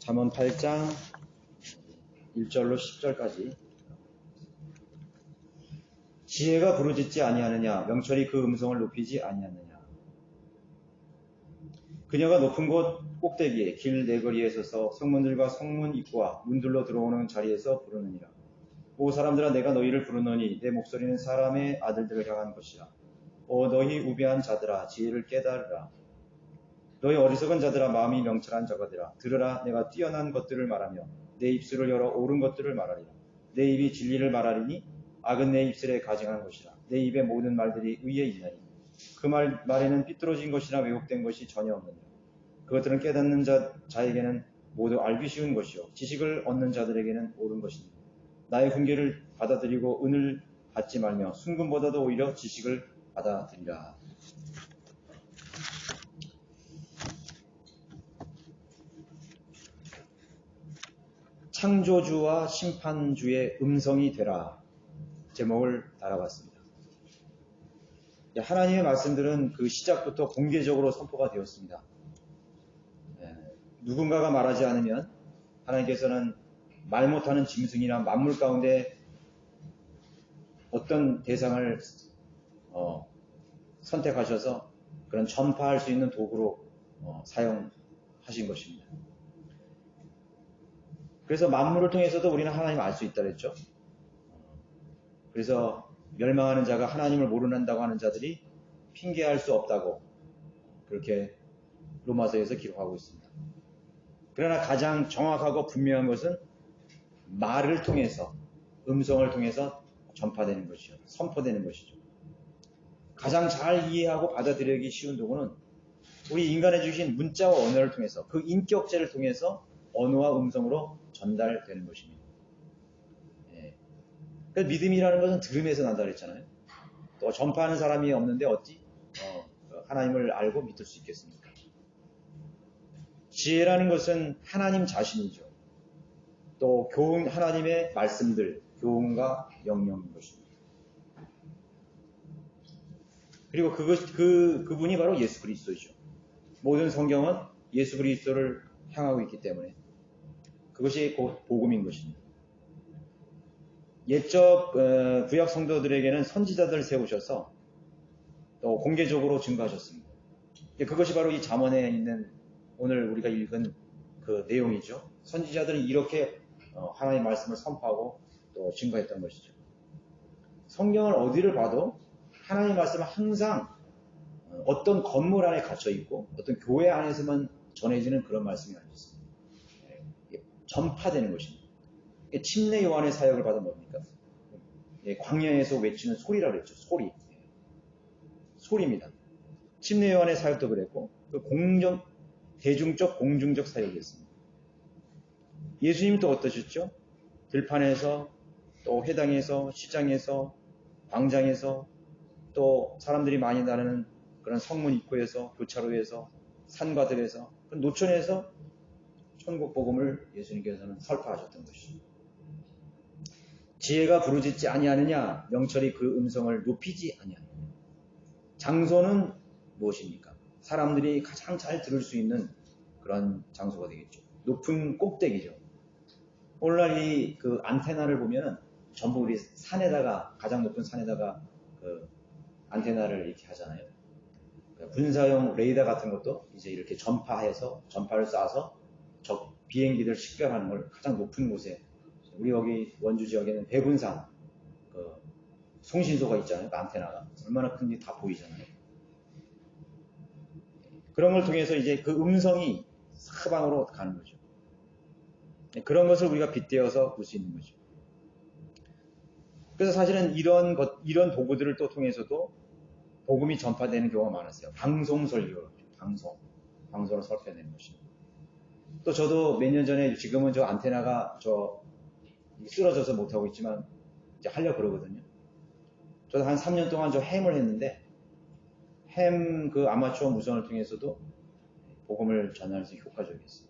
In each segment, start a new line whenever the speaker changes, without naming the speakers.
잠언 8장 1절로 10절까지. 지혜가 부르짖지 아니하느냐, 명철이 그 음성을 높이지 아니하느냐. 그녀가 높은 곳 꼭대기에 길 네거리에 서서 성문들과 성문 입구와 문들로 들어오는 자리에서 부르느니라. 오 사람들아, 내가 너희를 부르노니 내 목소리는 사람의 아들들을 향한 것이라. 오 너희 우매한 자들아, 지혜를 깨달으라. 너희 어리석은 자들아, 마음이 명철한 자가들아, 들으라. 내가 뛰어난 것들을 말하며 내 입술을 열어 옳은 것들을 말하리라. 내 입이 진리를 말하리니 악은 내 입술에 가증한 것이라. 내 입의 모든 말들이 의에 있나니 그 말에는 삐뚤어진 것이나 왜곡된 것이 전혀 없느니라. 그것들은 깨닫는 자에게는 모두 알기 쉬운 것이요 지식을 얻는 자들에게는 옳은 것이니 나의 훈계를 받아들이고 은을 받지 말며 순금보다도 오히려 지식을 받아들이라. 창조주와 심판주의 음성이 되라 제목을 달아봤습니다. 하나님의 말씀들은 그 시작부터 공개적으로 선포가 되었습니다. 누군가가 말하지 않으면 하나님께서는 말 못하는 짐승이나 만물 가운데 어떤 대상을 선택하셔서 그런 전파할 수 있는 도구로 사용하신 것입니다. 그래서 만물을 통해서도 우리는 하나님을 알 수 있다 그랬죠. 그래서 멸망하는 자가 하나님을 모른다고 하는 자들이 핑계할 수 없다고 그렇게 로마서에서 기록하고 있습니다. 그러나 가장 정확하고 분명한 것은 말을 통해서, 음성을 통해서 전파되는 것이죠. 선포되는 것이죠. 가장 잘 이해하고 받아들이기 쉬운 도구는 우리 인간에 주신 문자와 언어를 통해서, 그 인격체를 통해서 언어와 음성으로 전달되는 것입니다. 그래서 믿음이라는 것은 들음에서 난다 그랬잖아요. 또 전파하는 사람이 없는데 어찌 하나님을 알고 믿을 수 있겠습니까? 지혜라는 것은 하나님 자신이죠. 또 하나님의 말씀들, 교훈과 명령인 것입니다. 그리고 그분이 바로 예수 그리스도이죠. 모든 성경은 예수 그리스도를 향하고 있기 때문에 그것이 곧 복음인 것입니다. 옛적 구약 성도들에게는 선지자들을 세우셔서 또 공개적으로 증거하셨습니다. 그것이 바로 이 잠언에 있는 오늘 우리가 읽은 그 내용이죠. 선지자들이 이렇게 하나님의 말씀을 선포하고 또 증거했던 것이죠. 성경을 어디를 봐도 하나님의 말씀은 항상 어떤 건물 안에 갇혀 있고 어떤 교회 안에서만 전해지는 그런 말씀이 아니었습니다. 전파되는 것입니다. 침례 요한의 사역을 받은 뭡니까? 광야에서 외치는 소리라고 그랬죠. 소리입니다. 침례 요한의 사역도 그랬고 그 대중적 공중적 사역이었습니다. 예수님은 또 어떠셨죠? 들판에서 또 회당에서 시장에서 광장에서 또 사람들이 많이 나르는 그런 성문 입구에서 교차로에서 산과들에서 노천에서 천국 복음을 예수님께서는 설파하셨던 것이죠. 지혜가 부르짖지 아니하느냐, 명철이 그 음성을 높이지 아니하느냐. 장소는 무엇입니까? 사람들이 가장 잘 들을 수 있는 그런 장소가 되겠죠. 높은 꼭대기죠. 오늘날 그 안테나를 보면은 전부 우리 산에다가, 가장 높은 산에다가 그 안테나를 이렇게 하잖아요. 군사용 레이더 같은 것도 이제 이렇게 전파를 쏴서 적 비행기들 식별하는 걸 가장 높은 곳에, 우리 여기 원주 지역에는 백운산 그 송신소가 있잖아요. 그 안테나가 얼마나 큰지 다 보이잖아요. 그런 걸 통해서 이제 그 음성이 사방으로 가는 거죠. 그런 것을 우리가 빗대어서 볼 수 있는 거죠. 그래서 사실은 이런 도구들을 또 통해서도 복음이 전파되는 경우가 많았어요. 방송 설교, 방송으로 설교되는 것입니다. 또 저도 몇 년 전에, 지금은 저 안테나가 쓰러져서 못하고 있지만 이제 하려고 그러거든요. 저도 한 3년 동안 저 햄을 했는데 햄 그 아마추어 무선을 통해서도 복음을 전하면서 효과적이었어요.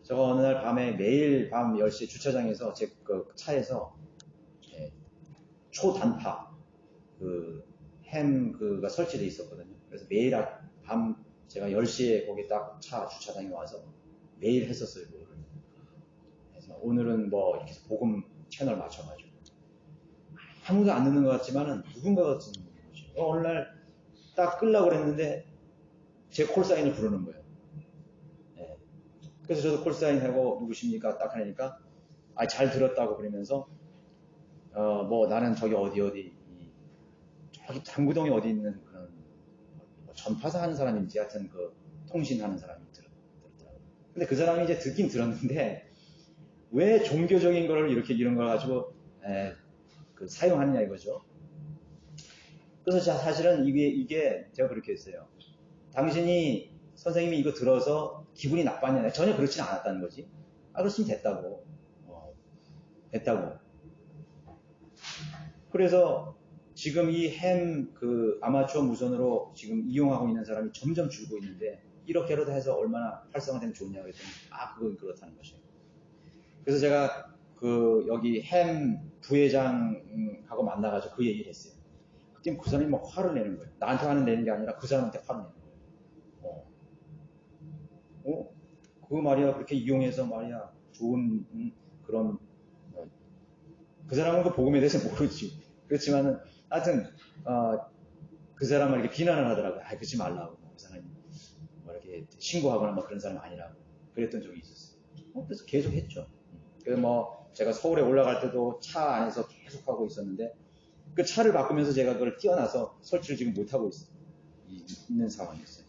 제가 어느 날 밤에 매일 밤 10시에 주차장에서 제 그 차에서 초단파 햄가 설치되어 있었거든요. 그래서 매일 밤 제가 10시에 거기 딱 차 주차장에 와서 매일 했었어요. 그거를. 그래서 오늘은 뭐 이렇게 복음 채널 맞춰가지고 아무도 안 듣는 것 같지만은 누군가가 듣는 거죠. 어느 날 딱 끌려고 그랬는데 제 콜사인을 부르는 거예요. 예. 그래서 저도 콜사인하고 누구십니까? 딱 하니까 잘 들었다고 그러면서 뭐 나는 저기 어디 저기 당구동에 어디 있는 그런 뭐 전파사 하는 사람인지 하여튼 그 통신하는 사람이 들었더라고요. 근데 그 사람이 이제 듣긴 들었는데 왜 종교적인 거를 이렇게 이런 걸 가지고 그 사용하느냐 이거죠. 그래서 사실은 이게 제가 그렇게 했어요. 당신이 선생님이 이거 들어서 기분이 나빴냐? 전혀 그렇지는 않았다는 거지. 그렇으면 됐다고. 됐다고. 그래서 지금 이 그 아마추어 무선으로 지금 이용하고 있는 사람이 점점 줄고 있는데 이렇게라도 해서 얼마나 활성화되면 좋냐고 했더니 그건 그렇다는 것이에요. 그래서 제가 그 여기 부회장하고 만나가지고 그 얘기를 했어요. 그때 그 사람이 막 화를 내는 거예요. 나한테 내는 게 아니라 그 사람한테 화를 내는 거예요. 그거 말이야 그렇게 이용해서 말이야 좋은 그런 그 사람은 그 복음에 대해서 모르지. 그렇지만은 하여튼 그 사람을 이렇게 비난을 하더라고요. 그러지 말라고. 그 사람이 뭐 이렇게 신고하거나 뭐 그런 사람 아니라고 그랬던 적이 있었어요. 그래서 계속 했죠. 그래서 뭐 제가 서울에 올라갈 때도 차 안에서 계속 하고 있었는데 그 차를 바꾸면서 제가 그걸 뛰어나서 설치를 지금 못하고 있는 상황이었어요.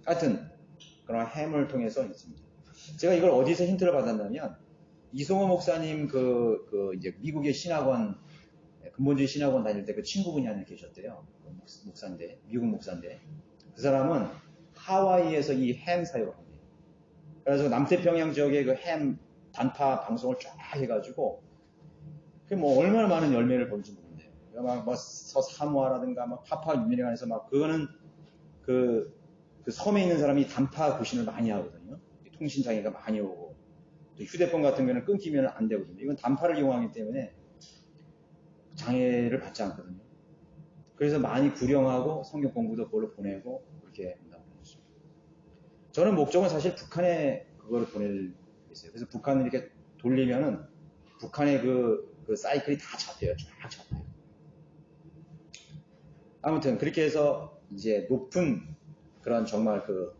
하여튼 그런 햄을 통해서 있습니다. 제가 이걸 어디서 힌트를 받았냐면 이송호 목사님 이제 미국의 신학원 근본주의 신학원 다닐 때 그 친구분이 하나 계셨대요. 목사인데 미국 목사인데 그 사람은 하와이에서 이 햄 사역을 합니다. 그래서 남태평양 지역에 그 햄 단파 방송을 쫙 해가지고 그 뭐 얼마나 많은 열매를 보는지 모르는데요. 막 뭐 서사모아라든가 막 파푸아 뉴기니아에서 막 그거는 그 섬에 있는 사람이 단파 교신을 많이 하거든요. 통신 장애가 많이 오고 또 휴대폰 같은 경우는 끊기면 안 되거든요. 이건 단파를 이용하기 때문에 장애를 받지 않거든요. 그래서 많이 구령하고 성경 공부도 그걸로 보내고 그렇게 한다고 했습니다. 저는 목적은 사실 북한에 그거를 보낼 있어요. 그래서 북한을 이렇게 돌리면은 북한의 그 사이클이 다 잡혀요. 쫙 잡혀요. 아무튼 그렇게 해서 이제 높은 그런 정말 그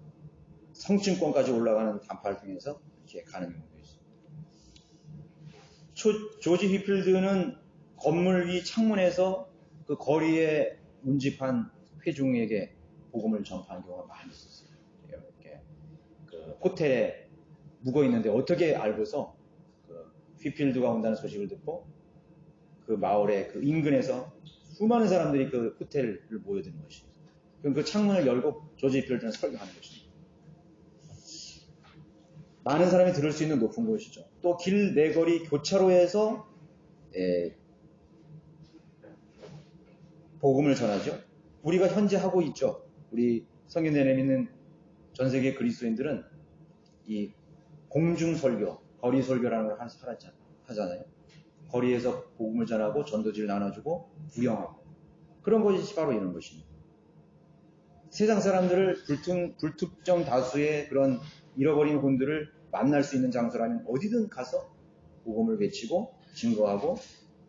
성층권까지 올라가는 단파를 통해서 이렇게 가는 경우도 있습니다. 조지 휘필드는 건물 위 창문에서 그 거리에 운집한 회중에게 복음을 전파하는 경우가 많이 있었어요. 이렇게 그 호텔에 묵어 있는데 어떻게 알고서 그 휘필드가 온다는 소식을 듣고 그 마을의 그 인근에서 수많은 사람들이 그 호텔을 모여드는 것입니다. 그럼 그 창문을 열고 조지 휘필드는 설교하는 것입니다. 많은 사람이 들을 수 있는 높은 곳이죠. 또 길 내거리 교차로에서 복음을 전하죠. 우리가 현재 하고 있죠. 우리 성경 내에 믿는 전 세계 그리스도인들은 이 공중설교, 거리설교라는 걸 하잖아요. 거리에서 복음을 전하고 전도지를 나눠주고 구령하고 그런 것이 바로 이런 것입니다. 세상 사람들을 불특정 다수의 그런 잃어버린 혼들을 만날 수 있는 장소라면 어디든 가서 복음을 외치고 증거하고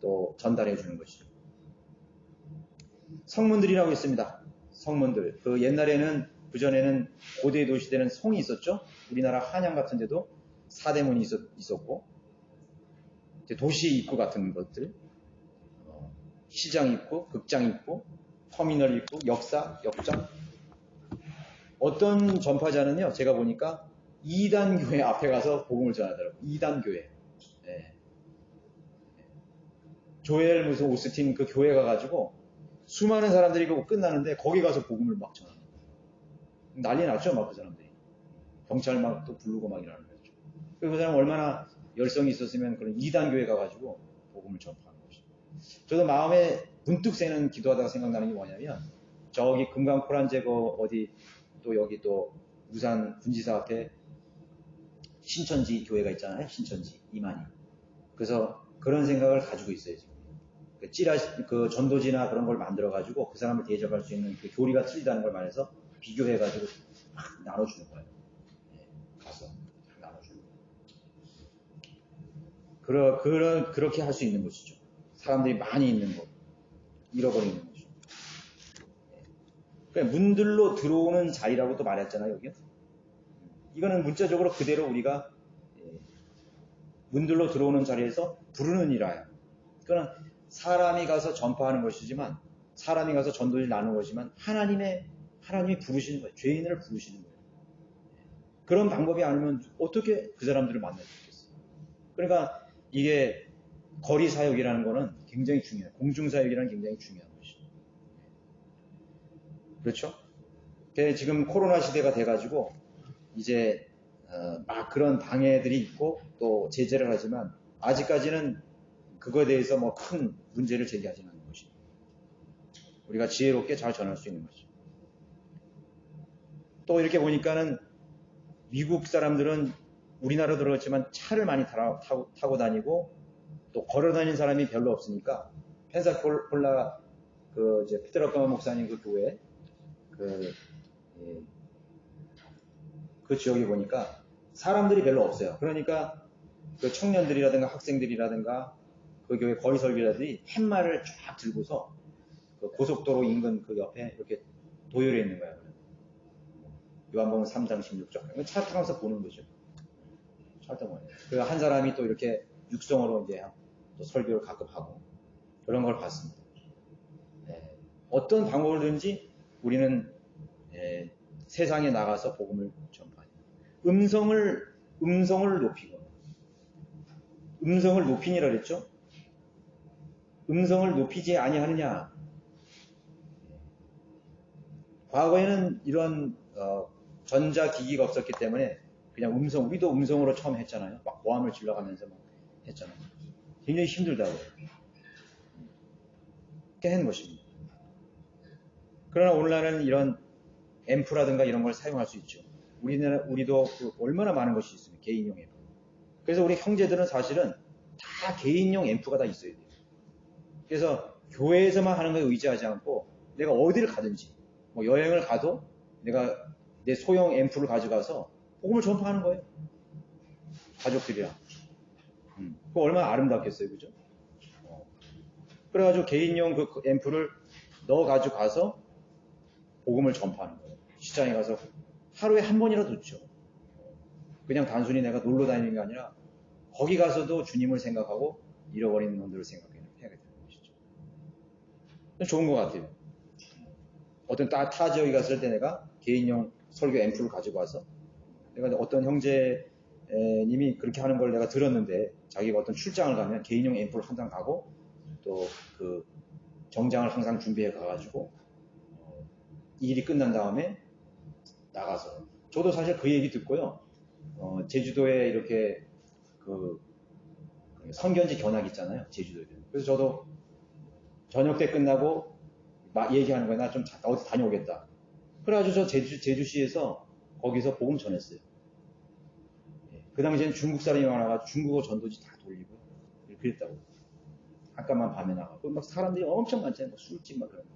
또 전달해 주는 것이죠. 성문들이라고 있습니다. 성문들. 그 옛날에는 그전에는 고대 도시 때는 성이 있었죠. 우리나라 한양 같은 데도 사대문이 있었고 도시 입구 같은 것들 시장 입구, 극장 입구, 터미널 입구, 역장 어떤 전파자는요, 제가 보니까 2단 교회 앞에 가서 복음을 전하더라고요. 2단 교회. 네. 조엘 무슨 오스틴 그 교회 가가지고 수많은 사람들이 그거 끝나는데 거기 가서 복음을 막 전하는 거예요. 난리 났죠, 막 그 사람들이. 경찰 막 또 부르고 막 이러는 거죠. 그 사람 얼마나 열성이 있었으면 그런 2단 교회 가가지고 복음을 전파하는 것이죠. 저도 마음에 문득 새는 기도하다가 생각나는 게 뭐냐면 저기 금강 포란제거 어디 또 여기 또 우산 군지사 앞에 신천지 교회가 있잖아요. 신천지 이만희. 그래서 그런 생각을 가지고 있어요. 지금. 그 전도지나 그런 걸 만들어 가지고 그 사람을 대접할 수 있는 그 교리가 틀리다는 걸 말해서 비교해 가지고 막 나눠주는 거예요. 네, 가서 나눠주는 그렇게 할 수 있는 것이죠. 사람들이 많이 있는 곳, 잃어버리는 것이죠. 그러니까 문들로 들어오는 자리라고도 말했잖아요, 여기. 이거는 문자적으로 그대로 우리가 문들로 들어오는 자리에서 부르느니라요. 그러나 사람이 가서 전파하는 것이지만, 사람이 가서 전도를 나누는 것이지만, 하나님이 부르시는 거예요. 죄인을 부르시는 거예요. 그런 방법이 아니면 어떻게 그 사람들을 만날 수 있겠어요? 그러니까 이게 거리 사역이라는 거는 굉장히 중요해요. 공중 사역이라는 굉장히 중요한 것이죠. 그렇죠? 지금 코로나 시대가 돼가지고 이제 막 그런 방해들이 있고 또 제재를 하지만 아직까지는 그거에 대해서 뭐 큰 문제를 제기하지는 않는 것입니다. 우리가 지혜롭게 잘 전할 수 있는 거죠. 또 이렇게 보니까는 미국 사람들은 우리나라 들어갔지만 차를 많이 타고 다니고 또 걸어 다니는 사람이 별로 없으니까 펜사콜라 이제 피트라카마 목사님 그 교회 그 지역에 보니까 사람들이 별로 없어요. 그러니까 그 청년들이라든가 학생들이라든가 그 교회 거리 설교자들이 팻말을 쫙 들고서 그 고속도로 인근 그 옆에 이렇게 도열해 있는 거예요. 요한복음 3장 16절. 차 타면서 보는 거죠. 철도문에. 그 한 사람이 또 이렇게 육성으로 이제 또 설교를 가끔 하고 그런 걸 봤습니다. 어떤 방법을든지 우리는 세상에 나가서 복음을 전파해요. 음성을 높이고 음성을 높이니라 그랬죠? 음성을 높이지 아니하느냐. 과거에는 이런 전자기기가 없었기 때문에 그냥 우리도 음성으로 처음 했잖아요. 막 고함을 질러가면서 막 했잖아요. 굉장히 힘들다고요. 깨는 것입니다. 그러나 오늘날은 이런 앰프라든가 이런 걸 사용할 수 있죠. 우리도 얼마나 많은 것이 있습니다. 개인용 앰프. 그래서 우리 형제들은 사실은 다 개인용 앰프가 다 있어야 돼요. 그래서 교회에서만 하는 거에 의지하지 않고 내가 어디를 가든지 뭐 여행을 가도 내가 내 소형 앰프를 가져가서 복음을 전파하는 거예요. 가족들이랑. 그거 얼마나 아름답겠어요. 그죠? 그래가지고 개인용 그 앰프를 넣어가지고 가서 복음을 전파하는 거예요. 시장에 가서 하루에 한 번이라도 듣죠. 그냥 단순히 내가 놀러 다니는 게 아니라 거기 가서도 주님을 생각하고 잃어버린 놈들을 생각해야 되는 것이죠. 좋은 것 같아요. 어떤 타 지역에 갔을 때 내가 개인용 설교 앰프를 가지고 와서 내가 어떤 형제님이 그렇게 하는 걸 내가 들었는데 자기가 어떤 출장을 가면 개인용 앰프를 항상 가고 또 그 정장을 항상 준비해 가가지고 일이 끝난 다음에 나가서 저도 사실 그 얘기 듣고요. 제주도에 이렇게 그 선견지 견학 있잖아요. 제주도에. 그래서 저도 저녁 때 끝나고 막 얘기하는 거야. 나 좀 어디 다녀오겠다. 그래가지고 저 제주시에서 거기서 복음 전했어요. 그 당시에는 중국 사람이 많아가지고 중국어 전도지 다 돌리고 그랬다고. 잠깐만 밤에 나가고 막 사람들이 엄청 많잖아요. 막 술집 막 그런 거.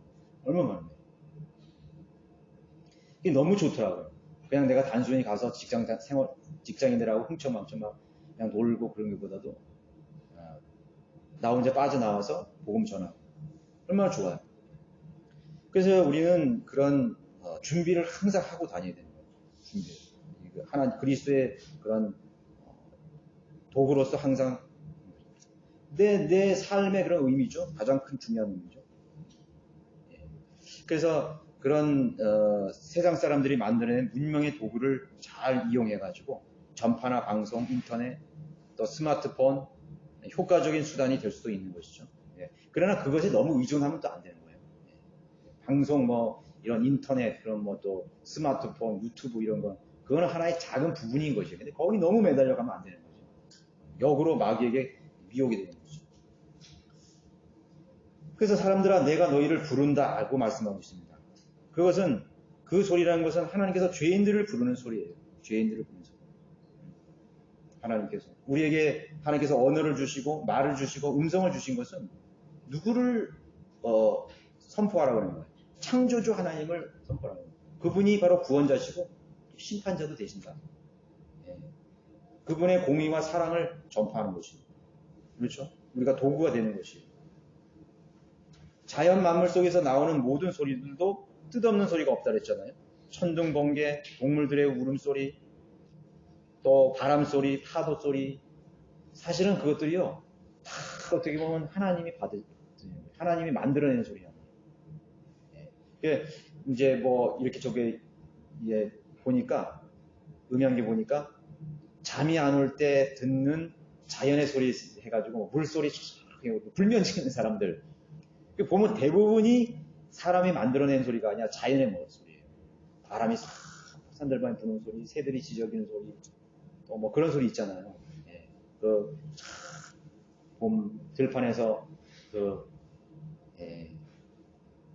얼마나 많은데. 이게 너무 좋더라고요. 그냥 내가 단순히 가서 직장인들하고 흥청망청 막 그냥 놀고 그런 것보다도 나 혼자 빠져나와서 복음 전하고 얼마나 좋아요. 그래서 우리는 그런 준비를 항상 하고 다녀야 되는 거예요. 준비. 하나 그리스도의 그런 도구로서 항상 내 삶의 그런 의미죠. 가장 큰 중요한 의미죠. 그래서 그런 세상 사람들이 만들어낸 문명의 도구를 잘 이용해가지고 전파나 방송, 인터넷, 또 스마트폰 효과적인 수단이 될 수도 있는 것이죠. 그러나 그것에 너무 의존하면 또 안 되는 거예요. 방송 뭐 이런 인터넷 그런 뭐 또 스마트폰, 유튜브 이런 거 그거는 하나의 작은 부분인 것이에요. 근데 거기 너무 매달려 가면 안 되는 거죠. 역으로 마귀에게 미혹이 되는 거죠. 그래서 사람들아 내가 너희를 부른다고 말씀하고 있습니다. 그것은 그 소리라는 것은 하나님께서 죄인들을 부르는 소리예요. 죄인들을 부르는 소리. 하나님께서 우리에게 하나님께서 언어를 주시고 말을 주시고 음성을 주신 것은 누구를 선포하라고 하는 거예요. 창조주 하나님을 선포하라고 하는 거예요. 그분이 바로 구원자시고 심판자도 되신다. 그분의 공의와 사랑을 전파하는 것입니다. 그렇죠? 우리가 도구가 되는 것이에요. 자연 만물 속에서 나오는 모든 소리들도 뜻없는 소리가 없다 그랬잖아요. 천둥, 번개, 동물들의 울음소리, 또 바람소리, 파도소리. 사실은 그것들이요, 다 어떻게 보면 하나님이 만들어내는 소리야. 이제 뭐, 이렇게 저기, 보니까, 음향기 보니까, 잠이 안 올 때 듣는 자연의 소리 해가지고, 물소리, 불면 지는 사람들. 보면 대부분이 사람이 만들어낸 소리가 아니라 자연의 뭐 소리예요. 바람이 싹 산들반에 부는 소리, 새들이 지저귀는 소리, 또 뭐 그런 소리 있잖아요. 봄 들판에서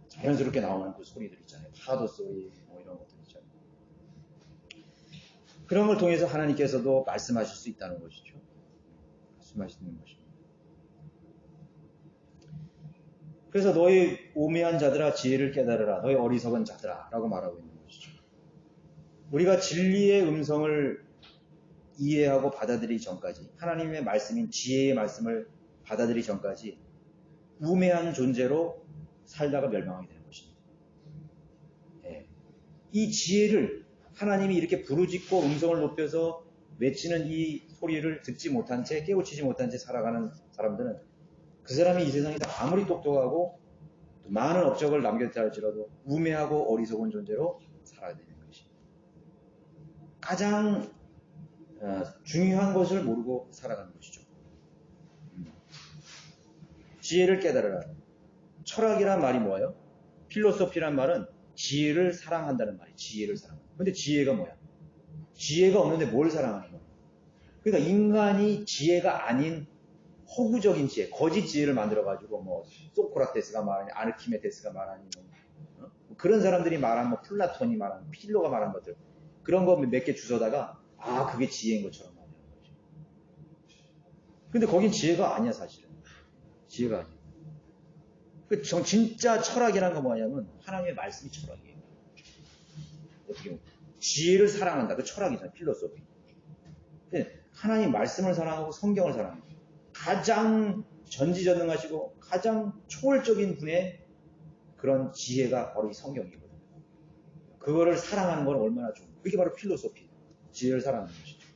자연스럽게 나오는 그 소리들 있잖아요. 파도 소리, 뭐 이런 것들 있잖아요. 그런 걸 통해서 하나님께서도 말씀하실 수 있다는 것이죠. 말씀하시는 것입니다. 그래서 너희 오매한 자들아 지혜를 깨달으라. 너희 어리석은 자들아 라고 말하고 있는 것이죠. 우리가 진리의 음성을 이해하고 받아들이기 전까지, 하나님의 말씀인 지혜의 말씀을 받아들이기 전까지 우매한 존재로 살다가 멸망하게 되는 것입니다. 이 지혜를 하나님이 이렇게 부르짖고 음성을 높여서 외치는 이 소리를 듣지 못한 채, 깨우치지 못한 채 살아가는 사람들은 그 사람이 이 세상에서 아무리 똑똑하고 많은 업적을 남겼다 할지라도 우매하고 어리석은 존재로 살아야 되는 것입니다. 가장 중요한 것을 모르고 살아가는 것이죠. 지혜를 깨달으라. 철학이란 말이 뭐예요? 필로소피란 말은 지혜를 사랑한다는 말이에요. 지혜를 사랑한다. 근데 지혜가 뭐야? 지혜가 없는데 뭘 사랑하는 거야? 그러니까 인간이 지혜가 아닌 허구적인 지혜, 거짓 지혜를 만들어가지고 뭐 소크라테스가 말하니, 아르키메데스가 말하니, 그런 사람들이 말한 뭐 플라톤이 말한, 필로가 말한 것들, 그런 거 몇 개 주워다가 그게 지혜인 것처럼 말하는 거죠. 근데 거긴 지혜가 아니야 사실은. 지혜가 아니야. 진짜 철학이라는 건 뭐냐면 하나님의 말씀이 철학이에요. 어떻게 보면 지혜를 사랑한다. 그 철학이잖아요. 필로소피. 하나님 말씀을 사랑하고 성경을 사랑해요. 가장 전지전능하시고 가장 초월적인 분의 그런 지혜가 바로 이 성경이거든요. 그거를 사랑하는 건 얼마나 좋은 거예요. 그게 바로 필로소피. 지혜를 사랑하는 것이죠.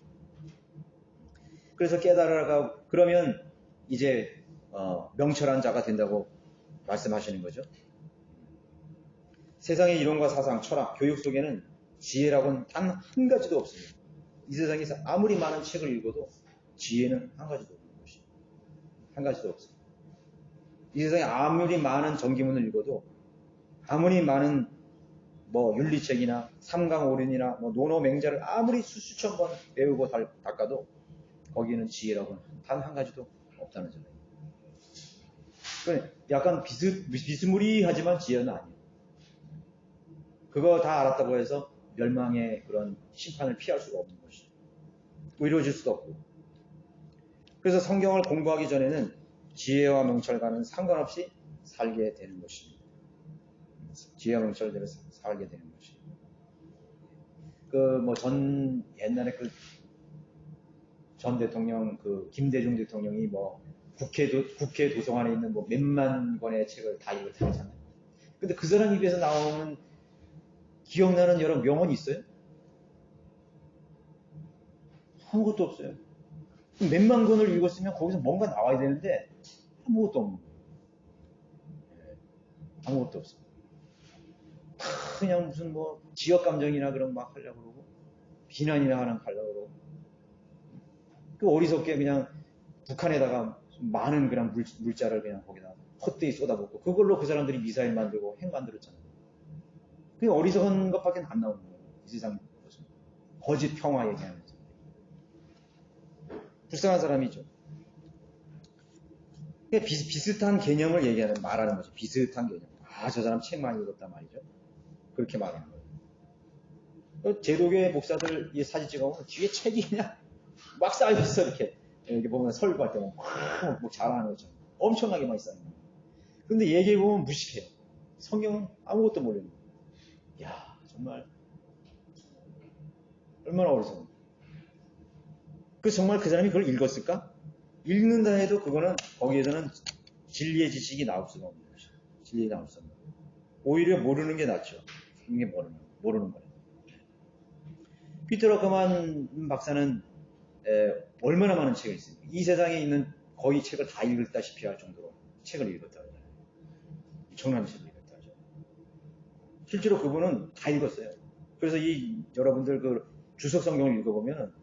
그래서 깨달아가 그러면 이제 명철한 자가 된다고 말씀하시는 거죠. 세상의 이론과 사상, 철학, 교육 속에는 지혜라고는 단 한 가지도 없습니다. 이 세상에서 아무리 많은 책을 읽어도 지혜는 한 가지도 없는 것입니다. 한 가지도 없습니다. 이 세상에 아무리 많은 전기문을 읽어도 아무리 많은 뭐 윤리책이나 삼강오륜이나 뭐 논어맹자를 아무리 수천 번 배우고 닦아도 거기는 지혜라고는 단 한 가지도 없다는 점이에요. 약간 비스무리하지만 지혜는 아니에요. 그거 다 알았다고 해서 멸망의 그런 심판을 피할 수가 없는 것이죠. 이루어질 수도 없고. 그래서 성경을 공부하기 전에는 지혜와 명철과는 상관없이 살게 되는 것입니다. 지혜와 명철대로 살게 되는 것입니다. 옛날에 전 대통령, 김대중 대통령이 국회 도서관에 있는 몇만 권의 책을 다 읽었다잖아요. 근데 그 사람 입에서 나오는 기억나는 여러 명언이 있어요? 아무것도 없어요. 몇만 권을 읽었으면 거기서 뭔가 나와야 되는데 아무것도 없는 거예요. 아무것도 없어요. 그냥 무슨 지역 감정이나 그런 막 하려고 그러고 비난이나 하려고 그러고 어리석게 그냥 북한에다가 많은 그냥 물자를 그냥 거기다 헛되이 쏟아붓고 그걸로 그 사람들이 미사일 만들고 핵 만들었잖아요. 그게 어리석은 것밖에 안 나오는 거예요. 이 세상 거짓 평화 얘기하면서. 불쌍한 사람이죠. 비슷한 개념을 말하는 거죠. 비슷한 개념. 저 사람 책 많이 읽었단 말이죠. 그렇게 말하는 거예요. 제독의 목사들 사진 찍어보면 뒤에 책이 그냥 막 쌓여있어, 이렇게. 여기 보면 설교할 때 잘하는 것처럼. 엄청나게 많이 쌓여있는 거예요. 근데 얘기해보면 무식해요. 성경은 아무것도 모르는 거예요. 이야, 정말. 얼마나 어리석은. 그래서 정말 그 사람이 그걸 읽었을까? 읽는다 해도 그거는 거기에서는 진리의 지식이 나올 수가 없는 것이죠. 진리가 나올 수 없는 거예요. 오히려 모르는 게 낫죠. 이게 모르는 거예요. 피터 러커만 박사는 얼마나 많은 책을 읽습니까? 이 세상에 있는 거의 책을 다 읽었다시피 할 정도로 책을 읽었다 하잖아요. 엄청난 책을 읽었다 하죠. 실제로 그분은 다 읽었어요. 그래서 여러분들 그 주석 성경을 읽어보면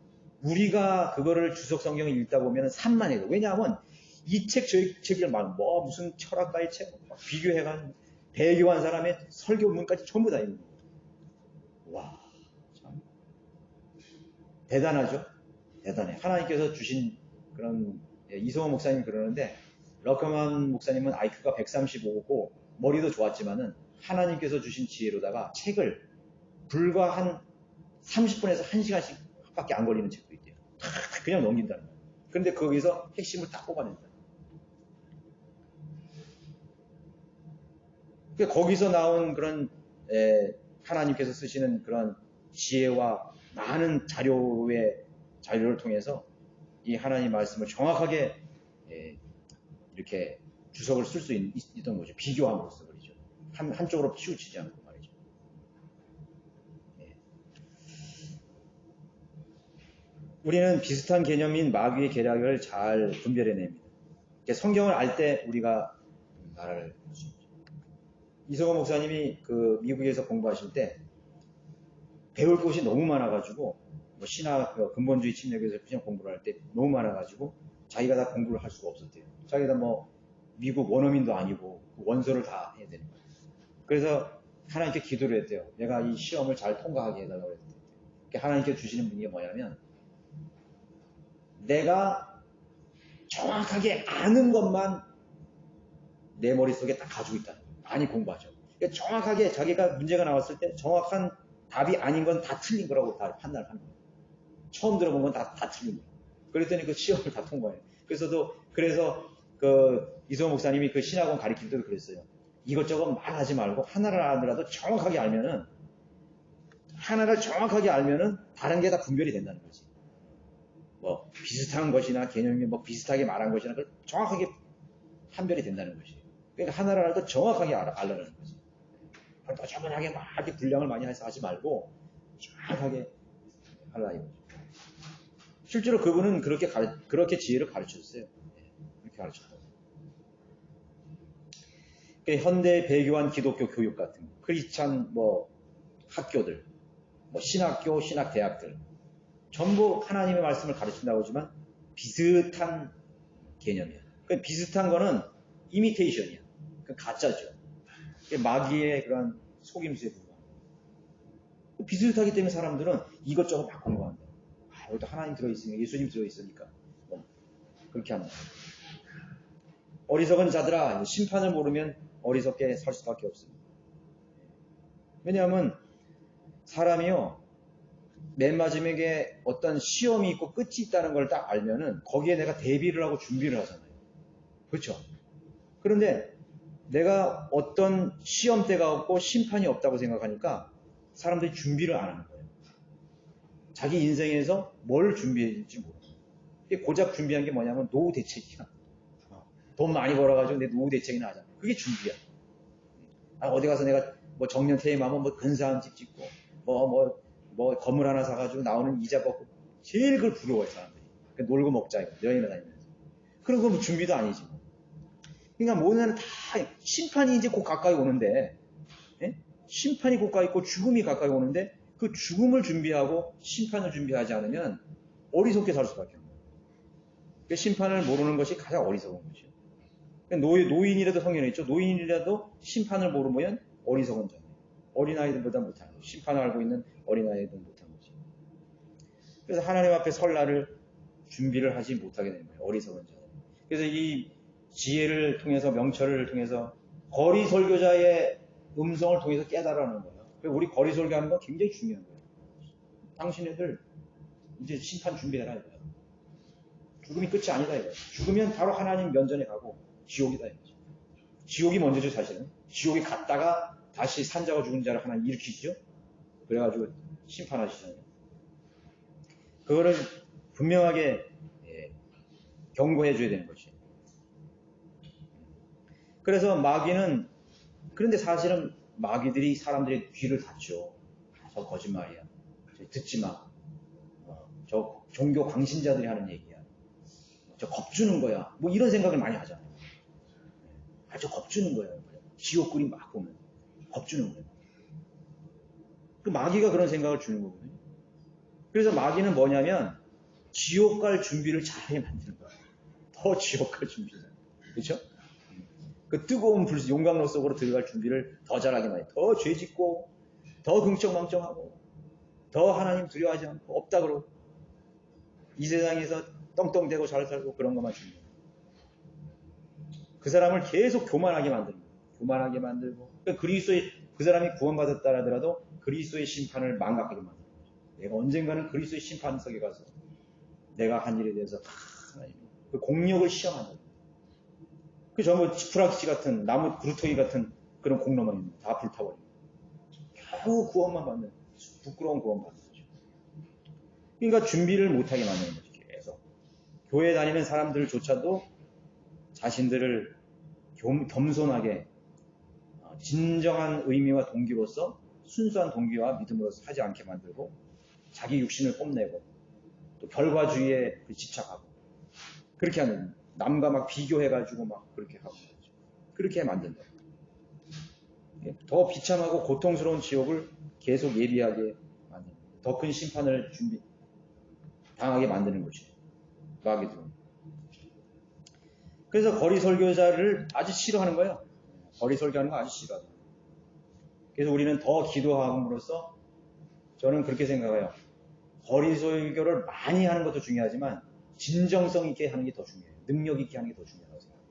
우리가 그거를 주석 성경을 읽다 보면 산만해요. 왜냐하면 이 책, 저 책을 무슨 철학가의 책, 비교해간 배교한 사람의 설교문까지 전부 다 읽는 거예요. 와, 참. 대단하죠? 대단해. 하나님께서 주신 그런, 이성호 목사님 그러는데, 러커만 목사님은 IQ가 135고, 머리도 좋았지만은, 하나님께서 주신 지혜로다가 책을 불과 한 30분에서 1시간씩 밖에 안 걸리는 책도 있대요. 그냥 넘긴다는 거예요. 그런데 거기서 핵심을 딱 뽑아낸다. 그러니까 거기서 나온 그런 하나님께서 쓰시는 그런 지혜와 많은 자료를 통해서 이 하나님 말씀을 정확하게 이렇게 주석을 쓸 수 있던 거죠. 비교함으로써 그러죠. 한쪽으로 치우치지 않고 말이죠. 우리는 비슷한 개념인 마귀의 계략을 잘 분별해냅니다. 성경을 알 때 우리가 나라를 볼 수 있죠. 이성호 목사님이 그 미국에서 공부하실 때 배울 것이 너무 많아가지고 신학 근본주의 침략에서 그냥 공부를 할 때 너무 많아가지고 자기가 다 공부를 할 수가 없었대요. 자기가 미국 원어민도 아니고 그 원서를 다 해야 되는 거예요. 그래서 하나님께 기도를 했대요. 내가 이 시험을 잘 통과하게 해달라고 했대요. 하나님께 주시는 분이 뭐냐면 내가 정확하게 아는 것만 내 머릿속에 딱 가지고 있다. 많이 공부하죠. 그러니까 정확하게 자기가 문제가 나왔을 때 정확한 답이 아닌 건 다 틀린 거라고 다 판단을 하는 거예요. 처음 들어본 건 다 틀린 거예요. 그랬더니 그 시험을 다 통과해요. 그래서 그 이성호 목사님이 그 신학원 가르칠 때도 그랬어요. 이것저것 말하지 말고 하나를 알더라도 정확하게 알면은 하나를 정확하게 알면은 다른 게 다 분별이 된다는 거지. 비슷한 것이나 개념이 비슷하게 말한 것이나 그걸 정확하게 판별이 된다는 것이. 그러니까 하나를 알고 정확하게 알라는 거지. 너저분하게 막 이렇게 분량을 많이 해서 하지 말고 정확하게 하라 이거죠. 실제로 그분은 그렇게 지혜를 가르쳤어요. 그렇게 가르쳤어요. 그러니까 현대 배교한 기독교 교육 같은 크리스찬 학교들, 신학교, 신학대학들 전부 하나님의 말씀을 가르친다고 하지만 비슷한 개념이야. 그러니까 비슷한 거는 이미테이션이야. 가짜죠. 마귀의 그런 속임수에 불과한 거야. 비슷하기 때문에 사람들은 이것저것 막 공부한다. 여기도 하나님 들어있으니까, 예수님 들어있으니까 그렇게 한다. 어리석은 자들아, 심판을 모르면 어리석게 살 수밖에 없습니다. 왜냐하면 사람이요, 맨 마지막에 어떤 시험이 있고 끝이 있다는 걸 딱 알면은 거기에 내가 대비를 하고 준비를 하잖아요. 그렇죠? 그런데 내가 어떤 시험대가 없고 심판이 없다고 생각하니까 사람들이 준비를 안 하는 거예요. 자기 인생에서 뭘 준비해야지 모르고. 고작 준비한 게 뭐냐면 노후 대책이야. 돈 많이 벌어가지고 내 노후 대책이나 하자. 그게 준비야. 어디 가서 내가 정년 퇴임하면 근사한 집 짓고 건물 하나 사가지고 나오는 이자 받고 제일 그걸 부러워해 사람들이. 놀고 먹자 이거 여행을 다니면서. 그런 건 준비도 아니지. 그러니까 뭐냐면 다 심판이 이제 곧 가까이 오는데, 심판이 곧 가까이 있고 죽음이 가까이 오는데 그 죽음을 준비하고 심판을 준비하지 않으면 어리석게 살 수밖에 없는 거예요. 심판을 모르는 것이 가장 어리석은 것이에요. 노인이라도 성경에 있죠. 노인이라도 심판을 모르면 어리석은 자예요. 어린아이들보다 못하는 거죠. 심판을 알고 있는 어린아이들은 못하는 거죠. 그래서 하나님 앞에 설 날을 준비를 하지 못하게 되는 거예요. 어리석은 자예요. 그래서 이 지혜를 통해서, 명철을 통해서 거리 설교자의 음성을 통해서 깨달아내는 거예요. 우리 거리 설교하는 건 굉장히 중요한 거예요. 당신네들 이제 심판 준비해라 이거예요. 죽음이 끝이 아니다 이거예요. 죽으면 바로 하나님 면전에 가고 지옥이다 이거죠. 지옥이 먼저죠 사실은. 지옥에 갔다가 다시 산자가 죽은 자를 하나님 일으키시죠. 그래가지고 심판하시잖아요. 그거를 분명하게 경고해줘야 되는 것이. 그래서 마귀는, 그런데 사실은 마귀들이 사람들의 귀를 닫죠. 저 거짓말이야. 저 듣지 마. 저 종교 광신자들이 하는 얘기야. 저 겁주는 거야. 뭐 이런 생각을 많이 하잖아요. 저 겁주는 거예요. 지옥 그림 막 보면 겁주는 거예요. 그 마귀가 그런 생각을 주는 거거든요. 그래서 마귀는 뭐냐면 지옥 갈 준비를 잘해 만드는 거예요. 더 지옥 갈 준비를. 그렇죠? 그 뜨거운 불, 용광로 속으로 들어갈 준비를 더 잘하게 만들어요. 더 죄짓고, 더 긍정망정하고, 더 하나님 두려워하지 않고, 없다 그러고, 이 세상에서 떵떵대고 잘 살고 그런 것만 준비해요. 그 사람을 계속 교만하게 만드는 거예요. 교만하게 만들고, 그리스도의, 그 사람이 구원받았다 하더라도 그리스도의 심판을 망각하게 만드는 거죠. 내가 언젠가는 그리스도의 심판석에 가서 내가 한 일에 대해서 하나님, 그 공력을 시험한다. 그 전부 지푸라기 같은 나무 그루터기 같은 그런 공로만 있는 다 불타버리고 겨우 구원만 받는 부끄러운 구원 받는 거죠. 그러니까 준비를 못하게 만드는 거죠. 계속 교회 다니는 사람들조차도 자신들을 겸손하게 진정한 의미와 동기로서 순수한 동기와 믿음으로서 하지 않게 만들고 자기 육신을 뽐내고 또 결과주의에 집착하고 그렇게 하는 남과 막 비교해가지고 막 그렇게 하고 그렇게 만든다. 더 비참하고 고통스러운 지옥을 계속 예비하게 만드는 더 큰 심판을 당하게 만드는 것이 마귀들은. 그래서 거리 설교자를 아주 싫어하는 거예요. 거리 설교하는 거 아주 싫어하죠. 그래서 우리는 더 기도함으로써 저는 그렇게 생각해요. 거리 설교를 많이 하는 것도 중요하지만 진정성 있게 하는 게 더 중요해요. 능력 있게 하는 게 더 중요하다고 생각해요.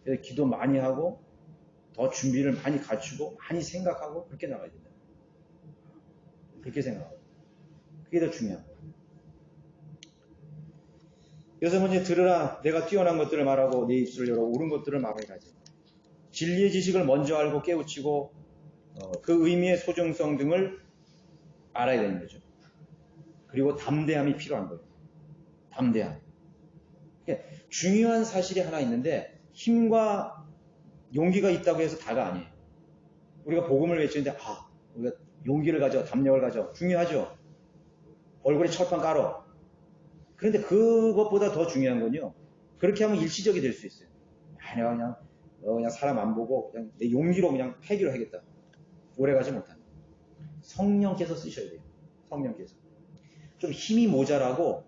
그래서 기도 많이 하고 더 준비를 많이 갖추고 많이 생각하고 그렇게 나가야 된다. 그렇게 생각하고 그게 더 중요한 거예요. 여기서 먼저 들으라. 내가 뛰어난 것들을 말하고 내 입술을 열어 옳은 것들을 말해가지. 진리의 지식을 먼저 알고 깨우치고 그 의미의 소중성 등을 알아야 되는 거죠. 그리고 담대함이 필요한 거예요. 담대함. 중요한 사실이 하나 있는데 힘과 용기가 있다고 해서 다가 아니에요. 우리가 복음을 외치는데 우리가 용기를 가져, 담력을 가져. 중요하죠. 얼굴에 철판 깔어. 그런데 그것보다 더 중요한 건요. 그렇게 하면 일시적이 될 수 있어요. 내가 그냥 사람 안 보고 그냥 내 용기로 그냥 패기로 하겠다. 오래가지 못합니다. 성령께서 쓰셔야 돼요. 성령께서. 좀 힘이 모자라고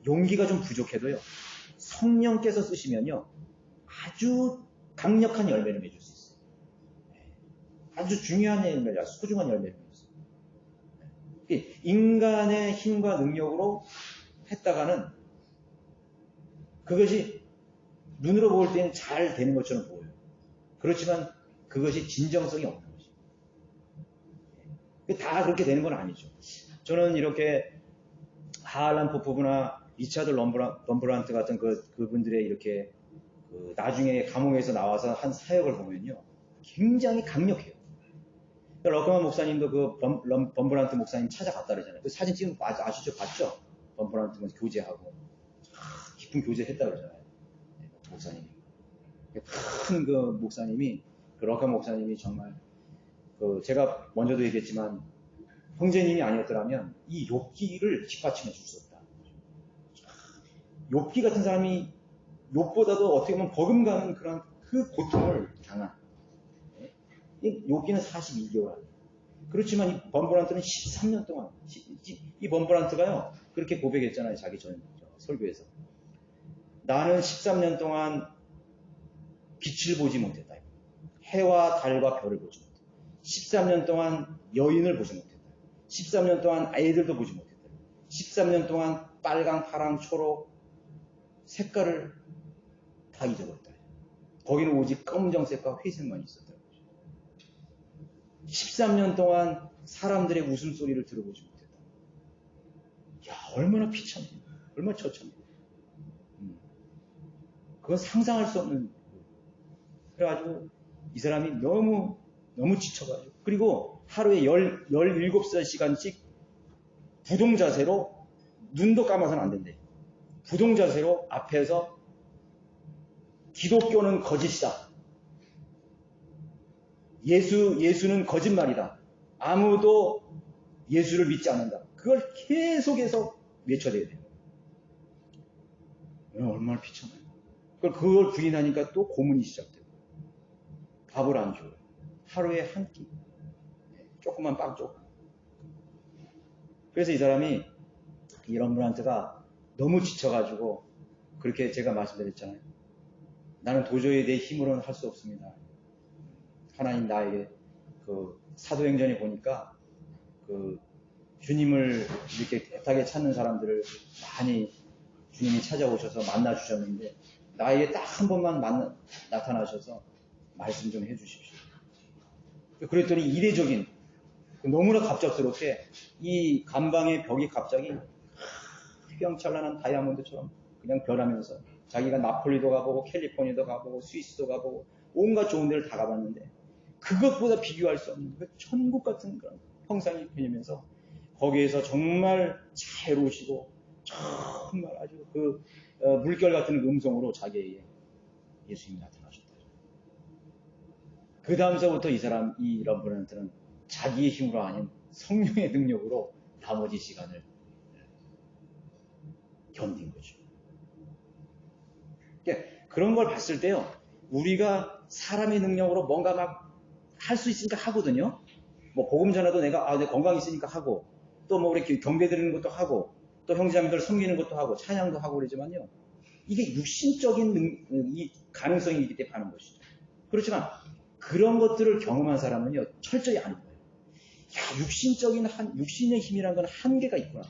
용기가 좀 부족해도요. 성령께서 쓰시면요. 아주 강력한 열매를 맺을 수 있어요. 아주 중요한 열매를, 소중한 열매를 맺을 수 있어요. 인간의 힘과 능력으로 했다가는 그것이 눈으로 볼 때는 잘 되는 것처럼 보여요. 그렇지만 그것이 진정성이 없는 것이죠. 다 그렇게 되는 건 아니죠. 저는 이렇게 하알람 포프나 리차드 럼브란트 같은 그분들의 이렇게 나중에 감옥에서 나와서 한 사역을 보면요. 굉장히 강력해요. 러커만 목사님도 그 범브란트 목사님 찾아갔다 그러잖아요. 그 사진 찍은 거 아시죠? 봤죠? 범브란트는 교제하고 깊은 교제했다 그러잖아요. 목사님이. 큰 그 목사님이, 그 러커 목사님이 정말 제가 먼저도 얘기했지만 형제님이 아니었더라면 이 욥기를 뒷받침해 줄 수 없다. 욥기 같은 사람이 욥보다도 어떻게 보면 버금가는 그런 그 고통을 당한. 욥기는 42개월. 그렇지만 이 범브란트는 13년 동안, 이 범브란트가요, 그렇게 고백했잖아요. 자기 설교에서. 나는 13년 동안 빛을 보지 못했다. 해와 달과 별을 보지 못했다. 13년 동안 여인을 보지 못했다. 13년 동안 아이들도 보지 못했다. 13년 동안 빨강, 파랑, 초록 색깔을 다 잊어버렸다. 거기는 오직 검정색과 회색만 있었다. 13년 동안 사람들의 웃음소리를 들어보지 못했다. 야, 얼마나 비참해. 얼마나 처참해. 그건 상상할 수 없는. 그래가지고 이 사람이 너무 지쳐가지고. 그리고 하루에 17시간씩 부동 자세로 눈도 감아서는 안 된대. 부동자세로 앞에서 기독교는 거짓이다. 예수는 거짓말이다. 아무도 예수를 믿지 않는다. 그걸 계속해서 외쳐대야 돼요. 얼마나 비참해요. 그걸 부인하니까 또 고문이 시작돼요. 밥을 안 줘요. 하루에 한 끼. 조그만 빵 조금. 그래서 이 사람이 이런 분한테가 너무 지쳐가지고 그렇게 제가 말씀드렸잖아요. 나는 도저히 내 힘으로는 할 수 없습니다. 하나님 나에게 사도행전에 보니까 주님을 이렇게 애타게 찾는 사람들을 많이 주님이 찾아오셔서 만나 주셨는데 나에게 딱 한 번만 나타나셔서 말씀 좀 해주십시오. 그랬더니 이례적인 너무나 갑작스럽게 이 감방의 벽이 갑자기 휘황찬란한 다이아몬드처럼 그냥 변하면서 자기가 나폴리도 가보고 캘리포니아도 가보고 스위스도 가보고 온갖 좋은 데를 다 가봤는데 그것보다 비교할 수 없는 천국 같은 그런 형상이 펴지면서 거기에서 정말 자애로우시고 정말 아주 물결 같은 음성으로 자기에게 예수님이 나타나셨다. 그 다음서부터 이런 분한테는 자기의 힘으로 아닌 성령의 능력으로 나머지 시간을 견딘 거죠. 그러니까 그런 걸 봤을 때요, 우리가 사람의 능력으로 뭔가 막 할 수 있으니까 하거든요. 뭐 복음 전화도 내가 내 건강 있으니까 하고, 또 뭐 우리 경배 드리는 것도 하고, 또 형제자매들 섬기는 것도 하고, 찬양도 하고 그러지만요, 이게 육신적인 이 가능성이 있기 때문에 하는 것이죠. 그렇지만 그런 것들을 경험한 사람은요, 철저히 아는 거예요. 육신의 힘이라는 건 한계가 있구나.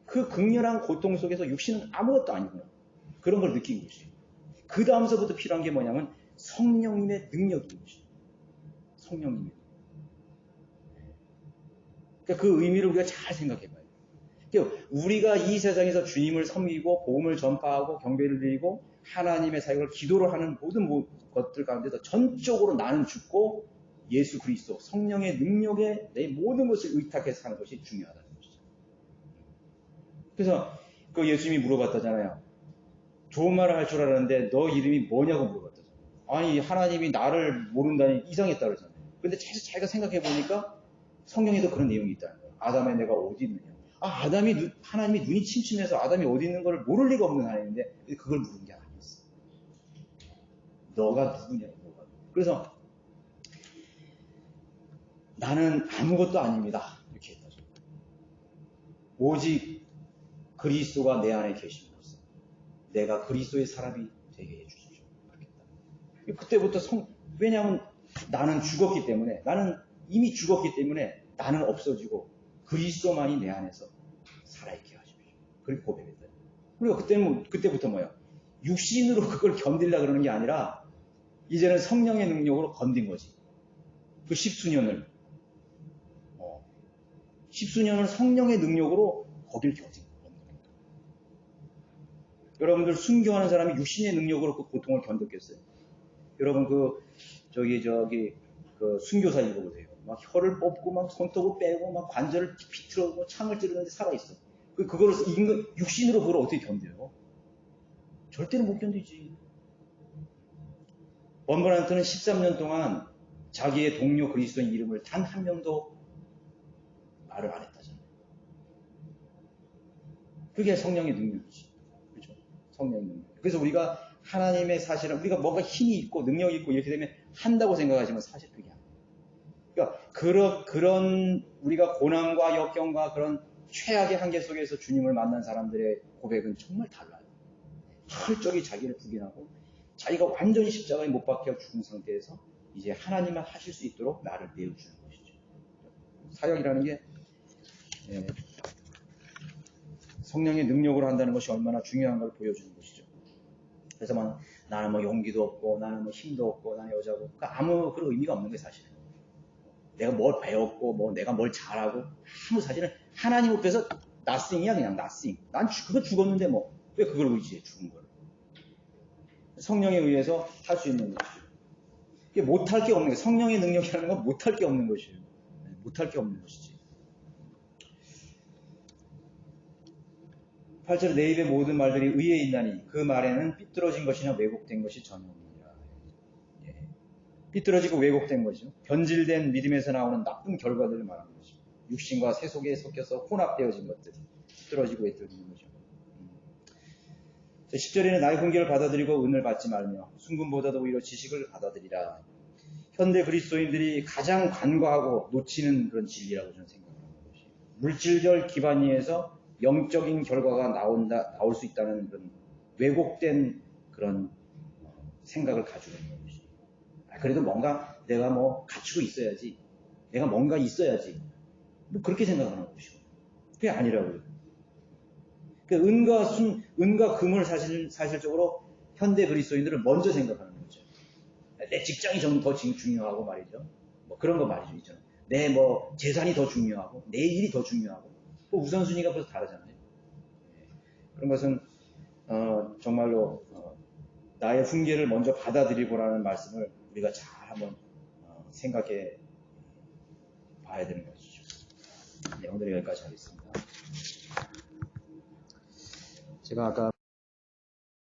그 극렬한 고통 속에서 육신은 아무것도 아니구나. 그런 걸 느낀 것이죠. 그 다음서부터 필요한 게 뭐냐면 성령님의 능력인 것이죠. 성령님의. 그러니까 그 의미를 우리가 잘 생각해 봐요. 그러니까 우리가 이 세상에서 주님을 섬기고 복음을 전파하고 경배를 드리고 하나님의 사역을 기도를 하는 모든 것들 가운데서 전적으로 나는 죽고 예수 그리스도 성령의 능력에 내 모든 것을 의탁해서 사는 것이 중요하다는 것이죠. 그래서 그 예수님이 물어봤다잖아요. 좋은 말을 할 줄 알았는데 너 이름이 뭐냐고 물어봤다잖아요. 아니 하나님이 나를 모른다니 이상했다 그러잖아요. 근데 자기가 생각해 보니까 성경에도 그런 내용이 있다는 거예요. 아담의 내가 어디 있느냐. 하나님이 눈이 침침해서 아담이 어디 있는 걸 모를 리가 없는 하나님인데 그걸 물은 게 아니었어. 너가 누구냐. 그래서 나는 아무것도 아닙니다. 이렇게 했다죠. 오직 그리스도가 내 안에 계심으로써 내가 그리스도의 사람이 되게 해주십시오. 그때부터 왜냐하면 나는 죽었기 때문에, 나는 이미 죽었기 때문에 나는 없어지고 그리스도만이 내 안에서 살아있게 하십시오. 그렇게 고백했다. 그리고 그때부터 뭐야? 육신으로 그걸 견디려고 그러는 게 아니라 이제는 성령의 능력으로 건딘 거지. 그 십수년을 성령의 능력으로 거길 견딘 겁니다. 여러분들 순교하는 사람이 육신의 능력으로 그 고통을 견뎠겠어요? 여러분 그 순교사 읽어보세요. 막 혀를 뽑고 막 손톱을 빼고 막 관절을 비틀어고 창을 찌르는데 살아있어. 그걸 육신으로 그걸 어떻게 견뎌요? 절대로 못 견디지. 원버란트는 13년 동안 자기의 동료 그리스도인 이름을 단 한 명도 말을 안 했다잖아요. 그게 성령의 능력이지. 그렇죠? 성령의 능력. 그래서 우리가 하나님의 사실은 우리가 뭔가 힘이 있고 능력이 있고 이렇게 되면 한다고 생각하지만 사실 그게 아니에요. 그러니까 그런 우리가 고난과 역경과 그런 최악의 한계 속에서 주님을 만난 사람들의 고백은 정말 달라요. 철저히 자기를 부인하고 자기가 완전히 십자가에 못 박혀 죽은 상태에서 이제 하나님만 하실 수 있도록 나를 내어주는 것이죠. 사역이라는 게 성령의 능력으로 한다는 것이 얼마나 중요한 걸 보여주는 것이죠. 그래서 나는 뭐 용기도 없고 나는 뭐 힘도 없고 나는 여자고 그러니까 아무 그런 의미가 없는 게 사실은. 내가 뭘 배웠고 뭐 내가 뭘 잘하고 아무 사실은 하나님 앞에서 nothing이야. 그냥 nothing. 난 그거 죽었는데 뭐 왜 그걸 의지해 죽은 걸. 성령에 의해서 할 수 있는 것이죠. 이게 못할 게 없는 거예요. 성령의 능력이라는 건 못할 게 없는 것이에요. 못할 게 없는 것이지. 8절에 내 입의 모든 말들이 의에 있나니 그 말에는 삐뚤어진 것이나 왜곡된 것이 전혀 없느니라. 예. 삐뚤어지고 왜곡된 것이죠. 변질된 믿음에서 나오는 나쁜 결과들을 말하는 것이죠. 육신과 새 속에 섞여서 혼합되어진 것들. 삐뚤어지고 왜곡된 거죠. 10절에는 나의 훈계를 받아들이고 은을 받지 말며 순금보다도 오히려 지식을 받아들이라. 현대 그리스도인들이 가장 간과하고 놓치는 그런 진리라고 저는 생각합니다. 물질적 기반 위에서 영적인 결과가 나올 수 있다는 그런 왜곡된 그런 생각을 가지고 있는 것이. 그래도 뭔가 내가 갖추고 있어야지. 내가 뭔가 있어야지. 그렇게 생각하는 것이고. 그게 아니라고요. 은과 금을 사실적으로 현대 그리스도인들은 먼저 생각하는 거죠. 내 직장이 더 중요하고 말이죠. 그런 거 말이죠. 있잖아. 내 재산이 더 중요하고, 내 일이 더 중요하고. 우선순위가 벌써 다르잖아요. 그런 것은, 정말로, 나의 훈계를 먼저 받아들이고라는 말씀을 우리가 잘 한번, 생각해 봐야 되는 것이죠. 네, 오늘 여기까지 하겠습니다. 제가 아까